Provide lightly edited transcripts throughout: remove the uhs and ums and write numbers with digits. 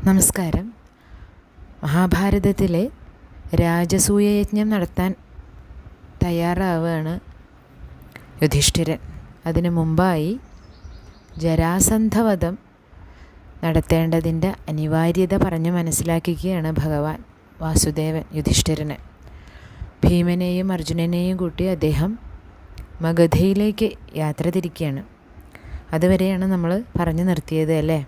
നമസ്കാരം. മഹാഭാരതത്തിലെ രാജസൂയയജ്ഞം നടത്താൻ തയ്യാറാവുകയാണ് യുധിഷ്ഠിരൻ. അതിനു മുമ്പായി ജരാസന്ധവധം നടത്തേണ്ടതിൻ്റെ അനിവാര്യത പറഞ്ഞ് മനസ്സിലാക്കിക്കുകയാണ് ഭഗവാൻ വാസുദേവൻ യുധിഷ്ഠിരന്. ഭീമനെയും അർജുനനെയും കൂട്ടി അദ്ദേഹം മഗധയിലേക്ക് യാത്ര തിരിക്കുകയാണ്. അതുവരെയാണ് നമ്മൾ പറഞ്ഞു നിർത്തിയത് അല്ലേ?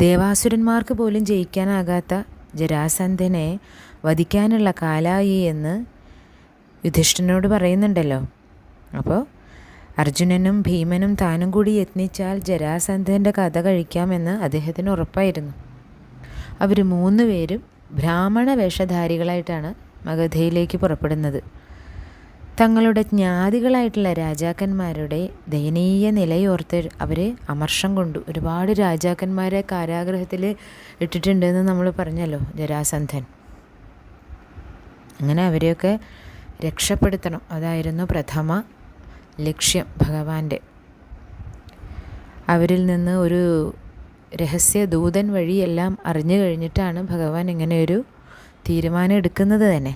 ദേവാസുരന്മാർക്ക് പോലും ജയിക്കാനാകാത്ത ജരാസന്ധനെ വധിക്കാനുള്ള കാലായി എന്ന് യുധിഷ്ഠിരനോട് പറയുന്നുണ്ടല്ലോ. അപ്പോൾ അർജുനനും ഭീമനും താനും കൂടി യത്നിച്ചാൽ ജരാസന്ധൻ്റെ കഥ കഴിക്കാമെന്ന് അദ്ദേഹത്തിന് ഉറപ്പായിരുന്നു. അവർ 3 പേരും ബ്രാഹ്മണ വേഷധാരികളായിട്ടാണ് മഗധയിലേക്ക് പുറപ്പെടുന്നത്. തങ്ങളുടെ ജ്ഞാതികളായിട്ടുള്ള രാജാക്കന്മാരുടെ ദയനീയ നിലയോർത്ത് അവർ അമർഷം കൊണ്ടു. ഒരുപാട് രാജാക്കന്മാരെ കാരാഗൃഹത്തിൽ ഇട്ടിട്ടുണ്ടെന്ന് നമ്മൾ പറഞ്ഞല്ലോ ജരാസന്ധൻ. അങ്ങനെ അവരെയൊക്കെ രക്ഷപ്പെടുത്തണം, അതായിരുന്നു പ്രഥമ ലക്ഷ്യം ഭഗവാന്റെ. അവരിൽ നിന്ന് ഒരു രഹസ്യ ദൂതൻ വഴിയെല്ലാം അറിഞ്ഞു കഴിഞ്ഞിട്ടാണ് ഭഗവാൻ ഇങ്ങനെയൊരു തീരുമാനം എടുക്കുന്നത് തന്നെ.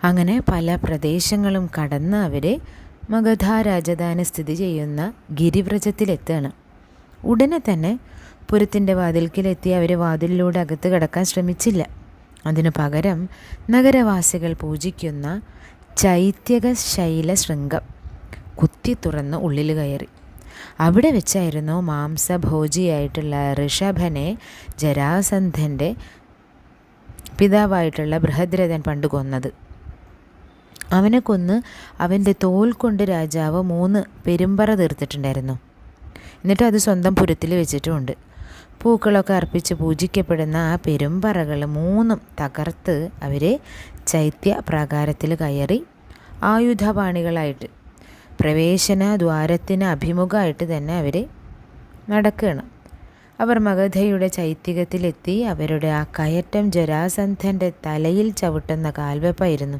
അങ്ങനെ പല പ്രദേശങ്ങളും കടന്ന് അവർ മഗധ രാജധാനി സ്ഥിതി ചെയ്യുന്ന ഗിരിവ്രജത്തിലെത്തുകയാണ്. ഉടനെ തന്നെ പുരത്തിൻ്റെ വാതിൽക്കിലെത്തി അവർ വാതിലിലൂടെ അകത്ത് കടക്കാൻ ശ്രമിച്ചില്ല. അതിനു പകരം നഗരവാസികൾ പൂജിക്കുന്ന ചൈത്യക ശൈല ശൃംഗം കുത്തി തുറന്ന് ഉള്ളിൽ കയറി. അവിടെ വെച്ചായിരുന്നു മാംസഭോജിയായിട്ടുള്ള ഋഷഭനെ ജരാസന്ധൻ്റെ പിതാവായിട്ടുള്ള ബൃഹദ്രഥൻ പണ്ട് കൊന്നത്. അവനെ കൊന്ന് അവൻ്റെ തോൽ കൊണ്ട് രാജാവ് 3 പെരുമ്പറ തീർത്തിട്ടുണ്ടായിരുന്നു. എന്നിട്ട് അത് സ്വന്തം പുരത്തിൽ വെച്ചിട്ടുമുണ്ട്. പൂക്കളൊക്കെ അർപ്പിച്ച് പൂജിക്കപ്പെടുന്ന ആ പെരുമ്പറകൾ 3 തകർത്ത് അവരെ ചൈത്യ പ്രാകാരത്തിൽ കയറി ആയുധപാണികളായിട്ട് പ്രവേശന ദ്വാരത്തിന് അഭിമുഖമായിട്ട് തന്നെ അവർ നടക്കുകയാണ്. അവർ മഗധയുടെ ചൈത്യകത്തിലെത്തി. അവരുടെ ആ കയറ്റം ജരാസന്ധൻ്റെ തലയിൽ ചവിട്ടുന്ന കാൽവെപ്പായിരുന്നു.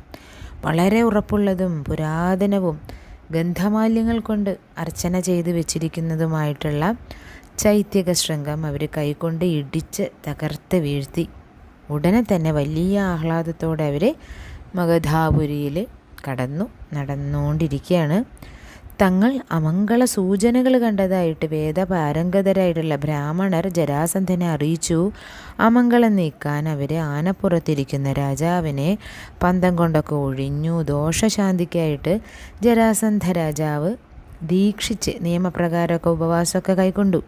വളരെ ഉറപ്പുള്ളതും പുരാതനവും ഗന്ധമാല്യങ്ങൾ കൊണ്ട് അർച്ചന ചെയ്ത് വെച്ചിരിക്കുന്നതുമായിട്ടുള്ള ചൈത്യക ശൃംഗം അവർ കൈകൊണ്ട് ഇടിച്ച് തകർത്ത് വീഴ്ത്തി. ഉടനെ തന്നെ വലിയ ആഹ്ലാദത്തോടെ അവർ മഗധാപുരിയിൽ നടന്നുകൊണ്ടിരിക്കുകയാണ്. തങ്ങൾ അമംഗള സൂചനകൾ കണ്ടതായിട്ട് വേദപാരംഗതരായിട്ടുള്ള ബ്രാഹ്മണർ ജരാസന്ധനെ അറിയിച്ചു. അമംഗളം നീക്കാൻ അവർ ആനപ്പുറത്തിരിക്കുന്ന രാജാവിനെ പന്തം കൊണ്ടൊക്കെ ഒഴിഞ്ഞു. ദോഷശാന്തിക്കായിട്ട് ജരാസന്ധ രാജാവ് ദീക്ഷിച്ച് നിയമപ്രകാരമൊക്കെ ഉപവാസമൊക്കെ കൈക്കൊണ്ടു.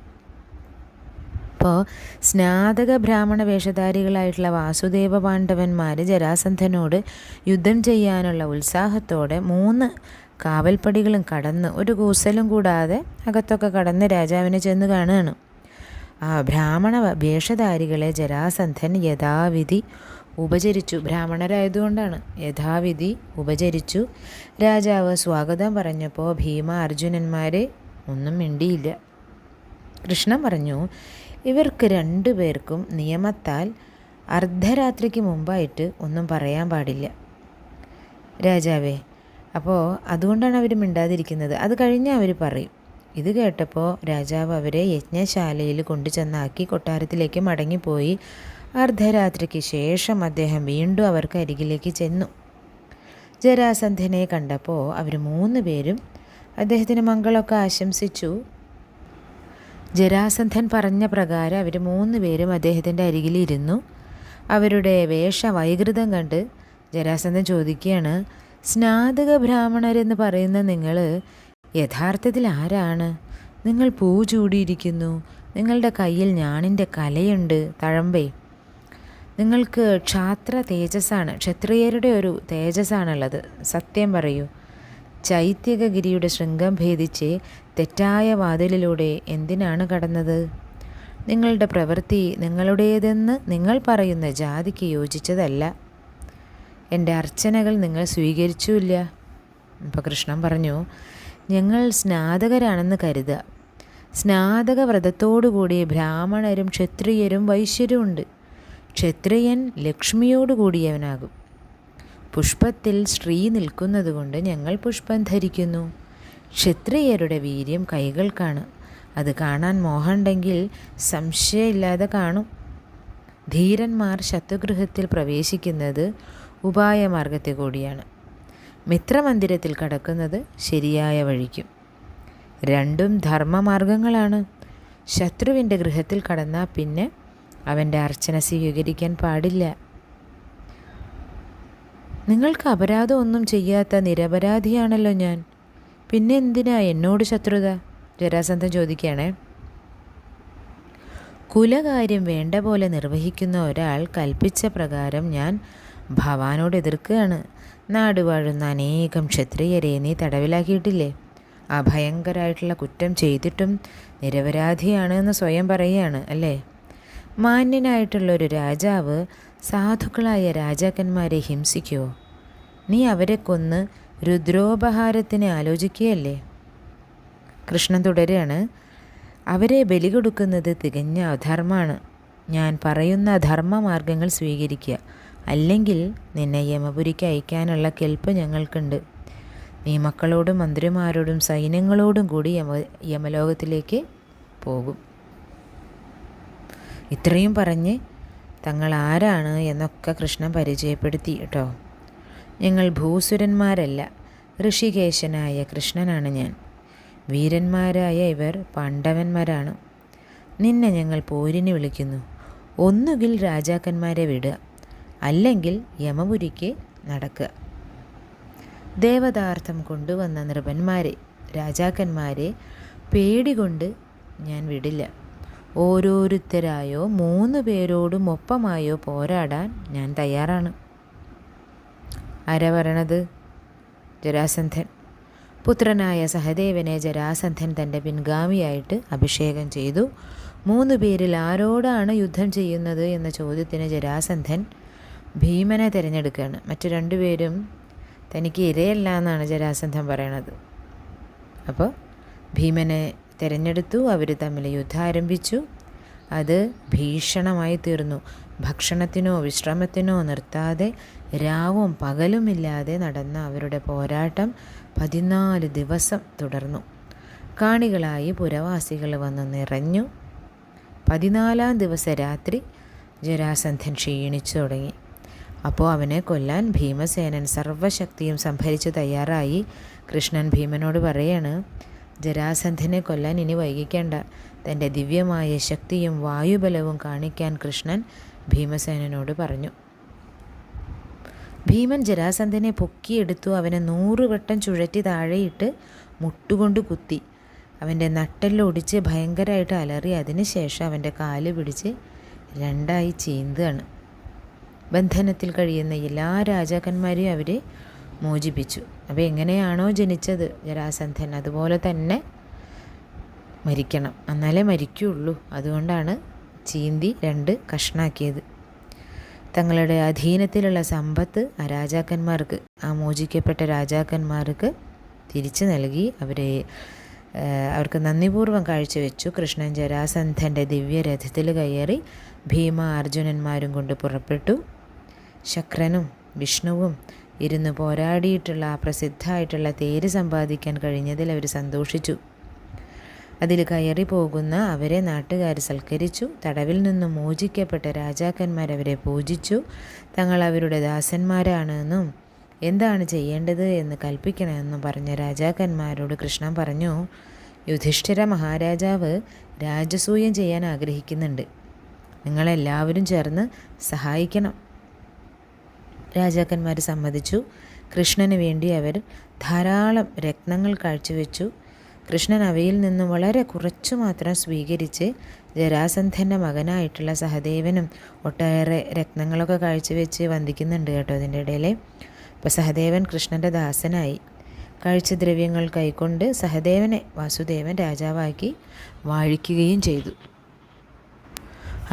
അപ്പോൾ സ്നാതക ബ്രാഹ്മണ വേഷധാരികളായിട്ടുള്ള വാസുദേവ പാണ്ഡവന്മാർ ജരാസന്ധനോട് യുദ്ധം ചെയ്യാനുള്ള ഉത്സാഹത്തോടെ 3 കാവൽപ്പടികളും കടന്ന് ഒരു കൂസലും കൂടാതെ അകത്തൊക്കെ കടന്ന് രാജാവിനെ ചെന്ന് കാണുകയാണ്. ആ ബ്രാഹ്മണ വേഷധാരികളെ ജരാസന്ധൻ യഥാവിധി ഉപചരിച്ചു. ബ്രാഹ്മണരായതുകൊണ്ടാണ് യഥാവിധി ഉപചരിച്ചു. രാജാവ് സ്വാഗതം പറഞ്ഞപ്പോൾ ഭീമ അർജുനന്മാർ ഒന്നും മിണ്ടിയില്ല. കൃഷ്ണൻ പറഞ്ഞു, ഇവർക്ക് 2 പേർക്കും നിയമത്താൽ അർദ്ധരാത്രിക്ക് മുമ്പായിട്ട് ഒന്നും പറയാൻ പാടില്ല രാജാവേ. അപ്പോൾ അതുകൊണ്ടാണ് അവർ മിണ്ടാതിരിക്കുന്നത്. അത് കഴിഞ്ഞ് അവർ പറയും. ഇത് കേട്ടപ്പോൾ രാജാവ് അവരെ യജ്ഞശാലയിൽ കൊണ്ടുചെന്നാക്കി കൊട്ടാരത്തിലേക്ക് മടങ്ങിപ്പോയി. അർദ്ധരാത്രിക്ക് ശേഷം അദ്ദേഹം വീണ്ടും അവർക്ക് അരികിലേക്ക് ചെന്നു. ജരാസന്ധനെ കണ്ടപ്പോൾ അവർ 3 പേരും അദ്ദേഹത്തിന് മംഗളമൊക്കെ ആശംസിച്ചു. ജരാസന്ധൻ പറഞ്ഞ പ്രകാരം അവർ 3 പേരും അദ്ദേഹത്തിൻ്റെ അരികിലിരുന്നു. അവരുടെ വേഷവൈകൃതം കണ്ട് ജരാസന്ധൻ ചോദിക്കുകയാണ്, സ്നാതക ബ്രാഹ്മണരെന്ന് പറയുന്ന നിങ്ങൾ യഥാർത്ഥത്തിൽ ആരാണ്? നിങ്ങൾ പൂ ചൂടിയിരിക്കുന്നു. നിങ്ങളുടെ കയ്യിൽ ഞാണിൻ്റെ കലയുണ്ട്, തഴമ്പേ. നിങ്ങൾക്ക് ക്ഷാത്ര തേജസ്സാണ്, ക്ഷത്രിയരുടെ ഒരു തേജസ്സാണുള്ളത്. സത്യം പറയൂ, ചൈത്യകഗിരിയുടെ ശൃംഗം ഭേദിച്ച് തെറ്റായ വാതിലിലൂടെ എന്തിനാണ് കടന്നത്? നിങ്ങളുടെ പ്രവൃത്തി നിങ്ങളുടേതെന്ന് നിങ്ങൾ പറയുന്ന ജാതിക്ക് യോജിച്ചതല്ല. എൻ്റെ അർച്ചനകൾ നിങ്ങൾ സ്വീകരിച്ചില്ല. അപ്പോൾ കൃഷ്ണൻ പറഞ്ഞു, ഞങ്ങൾ സ്നാതകരാണെന്ന് കരുതുക. സ്നാതക വ്രതത്തോടുകൂടി ബ്രാഹ്മണരും ക്ഷത്രിയരും വൈശ്യരും ഉണ്ട്. ക്ഷത്രിയൻ ലക്ഷ്മിയോട് കൂടിയവനാകും. പുഷ്പത്തിൽ സ്ത്രീ നിൽക്കുന്നതുകൊണ്ട് ഞങ്ങൾ പുഷ്പം ധരിക്കുന്നു. ക്ഷത്രിയരുടെ വീര്യം കൈകൾക്കാണ്, അത് കാണാൻ മോഹമുണ്ടെങ്കിൽ സംശയമില്ലാതെ കാണും. ധീരന്മാർ ശത്രുഗൃഹത്തിൽ പ്രവേശിക്കുന്നത് ഉപായമാർഗത്തെ കൂടിയാണ്. മിത്രമന്ദിരത്തിൽ കടക്കുന്നത് ശരിയായ വഴിക്കും. രണ്ടും ധർമ്മമാർഗങ്ങളാണ്. ശത്രുവിൻ്റെ ഗൃഹത്തിൽ കടന്നാൽ പിന്നെ അവൻ്റെ അർച്ചന സ്വീകരിക്കാൻ പാടില്ല. നിങ്ങൾക്ക് അപരാധമൊന്നും ചെയ്യാത്ത നിരപരാധിയാണല്ലോ ഞാൻ, പിന്നെ എന്തിനാ എന്നോട് ശത്രുത? ജരാസന്ധൻ ചോദിക്കുകയാണേ. കുലകാര്യം വേണ്ട പോലെ നിർവഹിക്കുന്ന ഒരാൾ കൽപ്പിച്ച പ്രകാരം ഞാൻ ഭവാനോട് എതിർക്കുകയാണ്. നാടുവാഴുന്ന അനേകം ക്ഷത്രിയരെ നീ തടവിലാക്കിയിട്ടില്ലേ? ആ ഭയങ്കരമായിട്ടുള്ള കുറ്റം ചെയ്തിട്ടും നിരപരാധിയാണ് എന്ന് സ്വയം പറയുകയാണ് അല്ലേ? മാന്യനായിട്ടുള്ളൊരു രാജാവ് സാധുക്കളായ രാജാക്കന്മാരെ ഹിംസിക്കുമോ? നീ അവരെ കൊന്ന് രുദ്രോപഹാരത്തിന് ആലോചിക്കുകയല്ലേ? കൃഷ്ണൻ തുടരുകയാണ്. അവരെ ബലി കൊടുക്കുന്നത് തികഞ്ഞ അധർമ്മമാണ്. ഞാൻ പറയുന്ന ധർമ്മമാർഗങ്ങൾ സ്വീകരിക്കുക, അല്ലെങ്കിൽ നിന്നെ യമപുരിക്ക് അയക്കാനുള്ള കെൽപ്പ് ഞങ്ങൾക്കുണ്ട്. നീ മക്കളോടും മന്ത്രിമാരോടും സൈന്യങ്ങളോടും കൂടി യമലോകത്തിലേക്ക് പോകും. ഇത്രയും പറഞ്ഞ് തങ്ങൾ ആരാണ് എന്നൊക്കെ കൃഷ്ണൻ പരിചയപ്പെടുത്തി കേട്ടോ. ഞങ്ങൾ ഭൂസുരന്മാരല്ല, ഋഷികേശനായ കൃഷ്ണനാണ് ഞാൻ. വീരന്മാരായ ഇവർ പാണ്ഡവന്മാരാണ്. നിന്നെ ഞങ്ങൾ പോരിന് വിളിക്കുന്നു. ഒന്നുകിൽ രാജാക്കന്മാരെ വിടുക, അല്ലെങ്കിൽ യമപുരിക്ക് നടക്കുക. ദേവതാർത്ഥം കൊണ്ടുവന്ന നൃപന്മാരെ, രാജാക്കന്മാരെ പേടികൊണ്ട് ഞാൻ വിടില്ല. ഓരോരുത്തരായോ 3 പേരോടും ഒപ്പമായോ പോരാടാൻ ഞാൻ തയ്യാറാണ്. ആരാ പറയണത്? ജരാസന്ധൻ. പുത്രനായ സഹദേവനെ ജരാസന്ധൻ തൻ്റെ പിൻഗാമിയായിട്ട് അഭിഷേകം ചെയ്തു. 3 പേരിൽ ആരോടാണ് യുദ്ധം ചെയ്യുന്നത് എന്ന ചോദ്യത്തിന് ജരാസന്ധൻ ഭീമനെ തിരഞ്ഞെടുക്കുകയാണ്. മറ്റു 2 പേരും തനിക്ക് ഇരയല്ല എന്നാണ് ജരാസന്ധൻ പറയണത്. അപ്പോൾ ഭീമനെ തിരഞ്ഞെടുത്തു. അവർ തമ്മിൽ യുദ്ധം ആരംഭിച്ചു. അത് ഭീഷണമായി തീർന്നു. ഭക്ഷണത്തിനോ വിശ്രമത്തിനോ നിർത്താതെ രാവും പകലുമില്ലാതെ നടന്ന അവരുടെ പോരാട്ടം 14 ദിവസം തുടർന്നു. കാണികളായി പുരവാസികൾ വന്ന് നിറഞ്ഞു. 14-ാം ദിവസം രാത്രി ജരാസന്ധൻ ക്ഷീണിച്ചു തുടങ്ങി. അപ്പോൾ അവനെ കൊല്ലാൻ ഭീമസേനൻ സർവശക്തിയും സംഭരിച്ച് തയ്യാറായി. കൃഷ്ണൻ ഭീമനോട് പറയാണ്, ജരാസന്ധനെ കൊല്ലാൻ ഇനി വൈകിക്കേണ്ട. തൻ്റെ ദിവ്യമായ ശക്തിയും വായുബലവും കാണിക്കാൻ കൃഷ്ണൻ ഭീമസേനനോട് പറഞ്ഞു. ഭീമൻ ജരാസന്ധനെ പൊക്കിയെടുത്തു. അവനെ 100 വട്ടം ചുഴറ്റി താഴെയിട്ട് മുട്ടുകൊണ്ട് കുത്തി. അവൻ്റെ നട്ടെല്ലൊടിച്ച് ഭയങ്കരമായിട്ട് അലറി. അതിനുശേഷം അവൻ്റെ കാല് പിടിച്ച് 2ആയി ചീന്തുകയാണ്. ബന്ധനത്തിൽ കഴിയുന്ന എല്ലാ രാജാക്കന്മാരെയും അവർ മോചിപ്പിച്ചു. അപ്പോൾ എങ്ങനെയാണോ ജനിച്ചത് ജരാസന്ധൻ, അതുപോലെ തന്നെ മരിക്കണം, എന്നാലേ മരിക്കുകയുള്ളൂ. അതുകൊണ്ടാണ് ചീന്തി 2 കഷ്ണാക്കിയത്. തങ്ങളുടെ അധീനത്തിലുള്ള സമ്പത്ത് ആ രാജാക്കന്മാർക്ക്, ആ മോചിക്കപ്പെട്ട രാജാക്കന്മാർക്ക് തിരിച്ചു നൽകി. അവർക്ക് നന്ദിപൂർവ്വം കാഴ്ചവെച്ചു. കൃഷ്ണൻ ജരാസന്ധൻ്റെ ദിവ്യരഥത്തിൽ കയറി ഭീമ അർജുനന്മാരും കൊണ്ട് പുറപ്പെട്ടു. ശക്രനും വിഷ്ണുവും ഇരുന്ന് പോരാടിയിട്ടുള്ള ആ പ്രസിദ്ധമായിട്ടുള്ള തേര് സമ്പാദിക്കാൻ കഴിഞ്ഞതിൽ അവർ സന്തോഷിച്ചു. അതിൽ കയറി പോകുന്ന അവരെ നാട്ടുകാർ സൽക്കരിച്ചു. തടവിൽ നിന്നും മോചിക്കപ്പെട്ട രാജാക്കന്മാരവരെ പൂജിച്ചു. തങ്ങൾ അവരുടെ ദാസന്മാരാണെന്നും എന്താണ് ചെയ്യേണ്ടത് എന്ന് കൽപ്പിക്കണമെന്നും പറഞ്ഞ രാജാക്കന്മാരോട് കൃഷ്ണൻ പറഞ്ഞു, യുധിഷ്ഠിര മഹാരാജാവ് രാജസൂയം ചെയ്യാൻ ആഗ്രഹിക്കുന്നുണ്ട്. നിങ്ങളെല്ലാവരും ചേർന്ന് സഹായിക്കണം. രാജാക്കന്മാർ സമ്മതിച്ചു. കൃഷ്ണന് വേണ്ടി അവർ ധാരാളം രത്നങ്ങൾ കാഴ്ചവെച്ചു. കൃഷ്ണൻ അവയിൽ നിന്നും വളരെ കുറച്ചു മാത്രം സ്വീകരിച്ച് ജരാസന്ധൻ്റെ മകനായിട്ടുള്ള സഹദേവനും ഒട്ടേറെ രത്നങ്ങളൊക്കെ കാഴ്ചവെച്ച് വന്ദിക്കുന്നുണ്ട് കേട്ടോ അതിൻ്റെ ഇടയിൽ. അപ്പോൾ സഹദേവൻ കൃഷ്ണൻ്റെ ദാസനായി. കാഴ്ചദ്രവ്യങ്ങൾ കൈക്കൊണ്ട് സഹദേവനെ വാസുദേവൻ രാജാവാക്കി വാഴിക്കുകയും ചെയ്തു.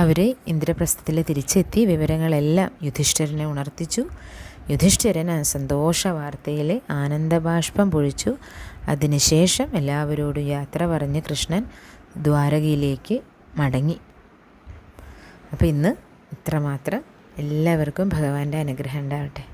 അവർ ഇന്ദ്രപ്രസ്ഥത്തിൽ തിരിച്ചെത്തി വിവരങ്ങളെല്ലാം യുധിഷ്ഠിരനെ ഉണർത്തിച്ചു. യുധിഷ്ഠിരൻ സന്തോഷ വാർത്തയിൽ ആനന്ദബാഷ്പം പൊഴിച്ചു. അതിനുശേഷം എല്ലാവരോടും യാത്ര പറഞ്ഞ് കൃഷ്ണൻ ദ്വാരകയിലേക്ക് മടങ്ങി. അപ്പോൾ ഇന്ന് ഇത്രമാത്രം. എല്ലാവർക്കും ഭഗവാന്റെ അനുഗ്രഹം ഉണ്ടാവട്ടെ.